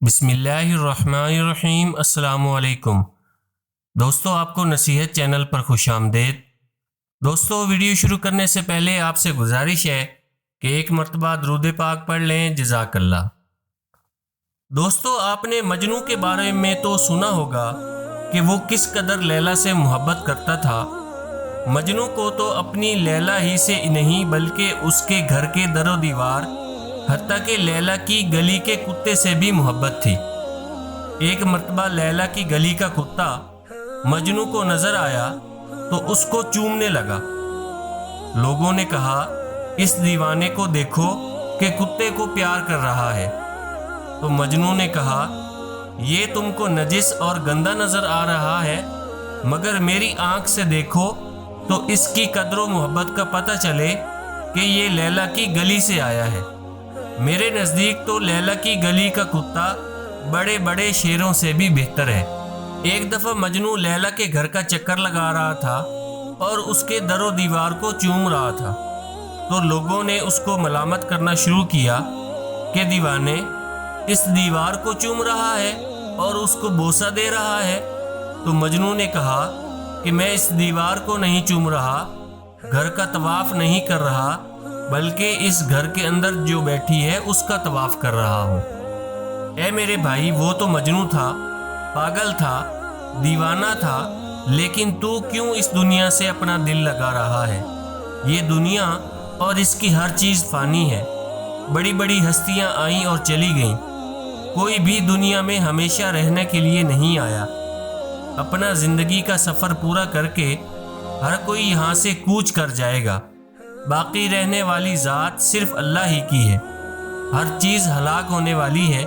بسم اللہ الرحمن الرحیم۔ السلام علیکم دوستو، آپ کو نصیحت چینل پر خوش آمدید۔ دوستو، ویڈیو شروع کرنے سے پہلے آپ سے گزارش ہے کہ ایک مرتبہ درود پاک پڑھ لیں۔ جزاک اللہ۔ دوستو، آپ نے مجنوں کے بارے میں تو سنا ہوگا کہ وہ کس قدر لیلا سے محبت کرتا تھا۔ مجنوں کو تو اپنی لیلا ہی سے نہیں بلکہ اس کے گھر کے در و دیوار، حتیٰ کہ لیلا کی گلی کے کتے سے بھی محبت تھی۔ ایک مرتبہ لیلا کی گلی کا کتا مجنوں کو نظر آیا تو اس کو چومنے لگا۔ لوگوں نے کہا، اس دیوانے کو دیکھو کہ کتے کو پیار کر رہا ہے۔ تو مجنوں نے کہا، یہ تم کو نجس اور گندا نظر آ رہا ہے، مگر میری آنکھ سے دیکھو تو اس کی قدر و محبت کا پتہ چلے کہ یہ لیلا کی گلی سے آیا ہے۔ میرے نزدیک تو لیلا کی گلی کا کتا بڑے بڑے شیروں سے بھی بہتر ہے۔ ایک دفعہ مجنوں لیلا کے گھر کا چکر لگا رہا تھا اور اس کے در و دیوار کو چوم رہا تھا، تو لوگوں نے اس کو ملامت کرنا شروع کیا کہ دیوانے، اس دیوار کو چوم رہا ہے اور اس کو بوسہ دے رہا ہے۔ تو مجنوں نے کہا کہ میں اس دیوار کو نہیں چوم رہا، گھر کا طواف نہیں کر رہا، بلکہ اس گھر کے اندر جو بیٹھی ہے اس کا طواف کر رہا ہوں۔ اے میرے بھائی، وہ تو مجنوں تھا، پاگل تھا، دیوانہ تھا، لیکن تو کیوں اس دنیا سے اپنا دل لگا رہا ہے؟ یہ دنیا اور اس کی ہر چیز فانی ہے۔ بڑی بڑی ہستیاں آئیں اور چلی گئیں، کوئی بھی دنیا میں ہمیشہ رہنے کے لیے نہیں آیا۔ اپنا زندگی کا سفر پورا کر کے ہر کوئی یہاں سے کوچ کر جائے گا۔ باقی رہنے والی ذات صرف اللہ ہی کی ہے۔ ہر چیز ہلاک ہونے والی ہے،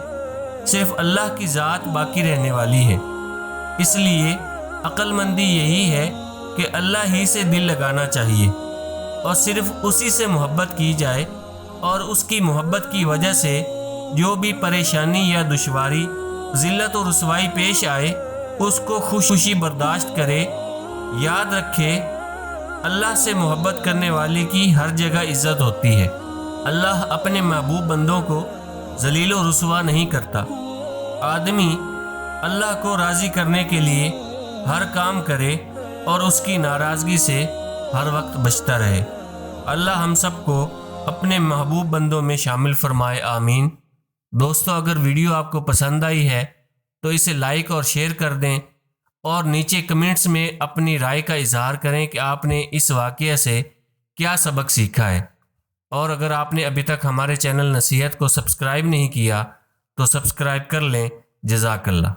صرف اللہ کی ذات باقی رہنے والی ہے۔ اس لیے عقل مندی یہی ہے کہ اللہ ہی سے دل لگانا چاہیے اور صرف اسی سے محبت کی جائے، اور اس کی محبت کی وجہ سے جو بھی پریشانی یا دشواری، ذلت و رسوائی پیش آئے، اس کو خوشی برداشت کرے۔ یاد رکھے، اللہ سے محبت کرنے والے کی ہر جگہ عزت ہوتی ہے۔ اللہ اپنے محبوب بندوں کو ذلیل و رسوا نہیں کرتا۔ آدمی اللہ کو راضی کرنے کے لیے ہر کام کرے اور اس کی ناراضگی سے ہر وقت بچتا رہے۔ اللہ ہم سب کو اپنے محبوب بندوں میں شامل فرمائے، آمین۔ دوستو، اگر ویڈیو آپ کو پسند آئی ہے تو اسے لائک اور شیئر کر دیں، اور نیچے کمنٹس میں اپنی رائے کا اظہار کریں کہ آپ نے اس واقعہ سے کیا سبق سیکھا ہے۔ اور اگر آپ نے ابھی تک ہمارے چینل نصیحت کو سبسکرائب نہیں کیا تو سبسکرائب کر لیں۔ جزاک اللہ۔